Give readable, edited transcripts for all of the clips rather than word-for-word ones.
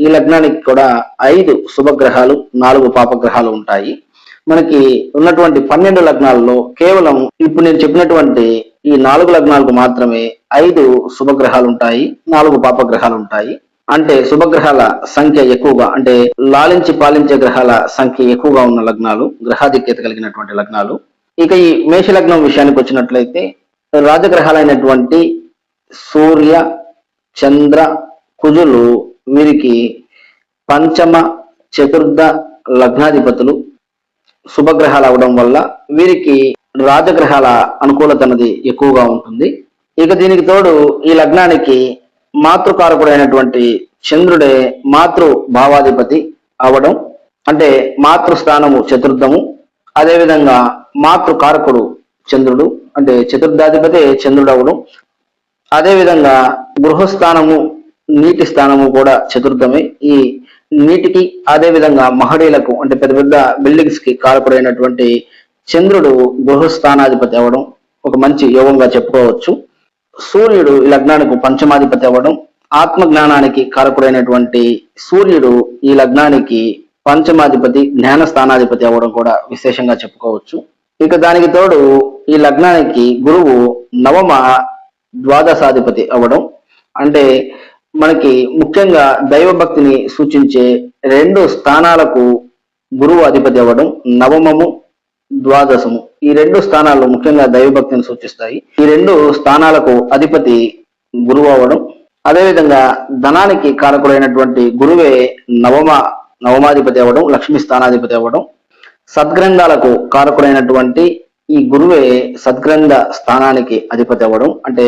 ఈ లగ్నానికి కూడా 5 శుభగ్రహాలు 4 పాపగ్రహాలు ఉంటాయి. మనకి ఉన్నటువంటి 12 లగ్నాల్లో కేవలం ఇప్పుడు నేను చెప్పినటువంటి ఈ 4 లగ్నాలకు మాత్రమే 5 శుభగ్రహాలు ఉంటాయి, 4 పాపగ్రహాలు ఉంటాయి. అంటే శుభగ్రహాల సంఖ్య ఎక్కువగా, అంటే లాలించి పాలించే గ్రహాల సంఖ్య ఎక్కువగా ఉన్న లగ్నాలు, గ్రహాధిక్యత కలిగినటువంటి లగ్నాలు. ఇక ఈ మేష లగ్నం విషయానికి వచ్చినట్లయితే రాజగ్రహాలైనటువంటి సూర్య, చంద్ర, కుజులు వీరికి పంచమ, చతుర్థ లగ్నాధిపతులు శుభగ్రహాలు అవడం వల్ల వీరికి రాజగ్రహాల అనుకూలత అనేది ఎక్కువగా ఉంటుంది. ఇక దీనికి తోడు ఈ లగ్నానికి మాతృకారకుడైనటువంటి చంద్రుడే మాతృ భావాధిపతి అవడం, అంటే మాతృస్థానము చతుర్థము, అదేవిధంగా మాతృకారకుడు చంద్రుడు, అంటే చతుర్థాధిపతి చంద్రుడు అవడం, అదేవిధంగా గృహస్థానము నీటి స్థానము కూడా చతుర్థమే. ఈ నీటికి అదేవిధంగా మహడీలకు, అంటే పెద్ద పెద్ద బిల్డింగ్స్ కి కారకుడైనటువంటి చంద్రుడు గృహస్థానాధిపతి అవ్వడం ఒక మంచి యోగంగా చెప్పుకోవచ్చు. సూర్యుడు ఈ లగ్నానికి పంచమాధిపతి అవ్వడం, ఆత్మ జ్ఞానానికి కారకుడైనటువంటి సూర్యుడు ఈ లగ్నానికి పంచమాధిపతి, జ్ఞాన స్థానాధిపతి అవ్వడం కూడా విశేషంగా చెప్పుకోవచ్చు. ఇక దానికి తోడు ఈ లగ్నానికి గురువు నవమ ద్వాదశాధిపతి అవ్వడం, అంటే మనకి ముఖ్యంగా దైవభక్తిని సూచించే 2 స్థానాలకు గురువు అధిపతి అవ్వడం, నవమము ద్వాదశము. ఈ 2 స్థానాలు ముఖ్యంగా దైవభక్తిని సూచిస్తాయి. ఈ 2 స్థానాలకు అధిపతి గురువు అవ్వడం, అదేవిధంగా ధనానికి కారకుడైనటువంటి గురువే నవమాధిపతి అవ్వడం, లక్ష్మీ స్థానాధిపతి అవ్వడం, సద్గ్రంథాలకు కారకుడైనటువంటి ఈ గురువే సద్గ్రంథ స్థానానికి అధిపతి అవ్వడం, అంటే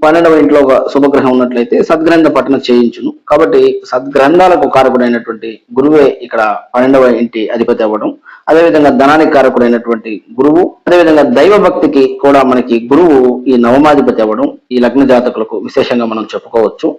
12వ ఇంట్లో ఒక శుభగ్రహం ఉన్నట్లయితే సద్గ్రంథ పఠనం చేయించును. కాబట్టి సద్గ్రంథాలకు కారకుడైనటువంటి గురువే ఇక్కడ 12వ ఇంటి అధిపతి అవ్వడం, అదేవిధంగా ధనానికి కారకుడైనటువంటి గురువు, అదేవిధంగా దైవ భక్తికి కూడా మనకి గురువు ఈ నవమాధిపతి అవ్వడం ఈ లగ్న జాతకులకు విశేషంగా మనం చెప్పుకోవచ్చు.